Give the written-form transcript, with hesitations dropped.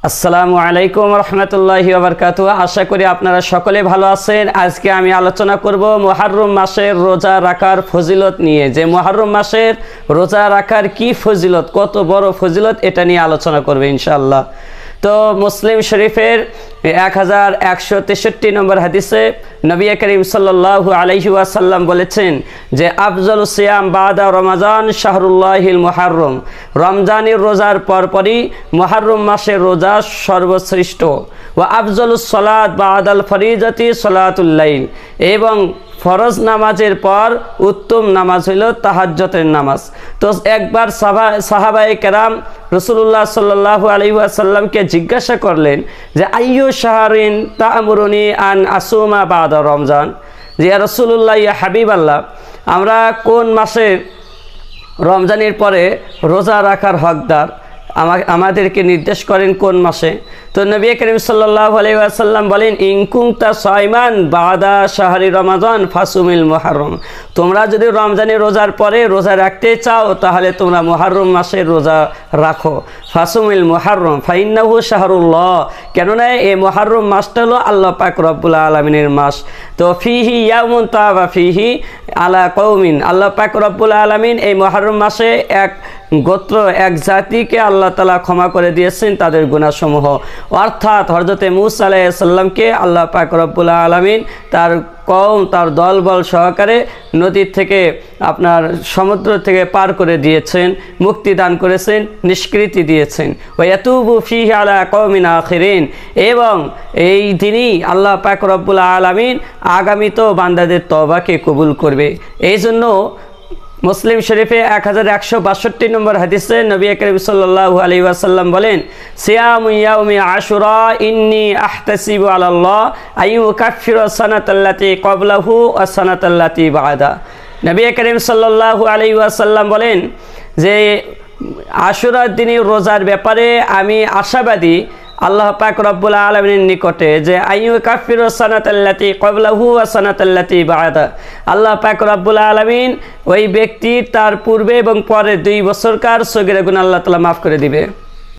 আসসালামু আলাইকুম রহমতুল্লাহি ওয়া বারাকাতুহু। আশা করি আপনারা সকলে ভালো আছেন। আজকে আমি আলোচনা করব মুহররম মাসের রোজা রাখার ফজিলত নিয়ে। যে মুহররম মাসের রোজা রাখার কি ফজিলত, কত বড় ফজিলত, এটা নিয়ে আলোচনা করব ইনশাআল্লাহ। তো মুসলিম শরীফের 1163 নম্বর হাদিসে নবী করিম সাল্লাল্লাহু আলাইহি ওয়াসাল্লাম বলেছেন যে আফজালুস সিয়াম বাদা রমাজান শাহরুল্লাহিল মুহররম। রমজানের রোজার পরপরই মুহররম মাসের রোজা সর্বশ্রেষ্ঠ। ওয়া আফজালুস সালাত বাদাল ফরিজাতি সালাতুল লাইল, এবং ফরজ নামাজের পর উত্তম নামাজ হইল তাহাজ্জুদের নামাজ। তো একবার সাহাবায়ে কেরাম রাসূলুল্লাহ সাল্লাল্লাহু আলাইহি ওয়াসাল্লামকে জিজ্ঞাসা করলেন যে আইয়ু শাহরিন তা'মুরুনি আন আসুমা বাদা রমজান, যে ইয়া রাসূলুল্লাহ, ইয়া হাবিবাল্লাহ, আমরা কোন মাসে রমজানের পরে রোজা রাখার হকদার, আমাদেরকে নির্দেশ করেন কোন মাসে। তো নবী করিম সাল্লাল্লাহু আলাইহি ওয়াসাল্লাম বলেন ইন কুনতা সাইমান বাদা শাহরি রমাজান ফাসুমিল মুহররম, তোমরা যদি রমজানের রোজার পরে রোজা রাখতে চাও তাহলে তোমরা মুহররম মাসের রোজা রাখো। ফাসুমিল মুহররম ফাইন্নাহু শাহরুল্লাহ, কেননা এই মুহররম মাসটা হলো আল্লাহ পাক রব্বুল আলামিনের মাস। তো ফিহি ইয়াউমুন তাওবা ফিহি আলা কওমিন, আল্লাহ পাক রব্বুল আলামিন এই মুহররম মাসে এক গোত্র, এক জাতিকে আল্লাহ তাআলা ক্ষমা করে দিয়েছেন তাদের গুনাহসমূহ। অর্থাৎ হযরতে মূসা আলাইহিস সালামকে আল্লাহ পাক রব্বুল আলামিন তার কওম, তার দলবল সহকারে নদীর থেকে, আপনার সমুদ্র থেকে পার করে দিয়েছেন, মুক্তি দান করেছেন, নিষ্কৃতি দিয়েছেন। ওয়া ইয়াতুবু ফিহি আলা কওমিন আখিরিন, এবং এই দিনই আল্লাহ পাক রব্বুল আলামিন আগামীতেও বান্দাদের তওবাকে কবুল করবে। এই জন্য মুসলিম শরীফে 1162 নম্বর হাদিসে নবী করিম সাল্লাল্লাহু আলাইহি ওয়াসাল্লাম বলেন সিয়ামু ইয়াউমি আশুরা ইন্নী আহতাসিবু আলাল্লাহ আইয়ুকাফিরা সানাতাল্লাতী ক্বাবলাহু ওয়া সানাতাল্লাতী বা'দা। নবী করিম সাল্লাল্লাহু আলাইহি ওয়াসাল্লাম বলেন যে আশুরার দিনের রোজার ব্যাপারে আমি আশাবাদী আল্লাহ পাক রব্বুল আলামিনের নিকটে, যে আইয়ু কাফিরু সানাতাল্লাতী ক্বাবলাহু ওয়া সানাতাল্লাতী বা'দা, আল্লাহ পাক রব্বুল আলামিন ওই ব্যক্তি তার পূর্বে এবং পরে 2 বছরকার সগীরা গুনাহ আল্লাহ তাআলা মাফ করে দিবে।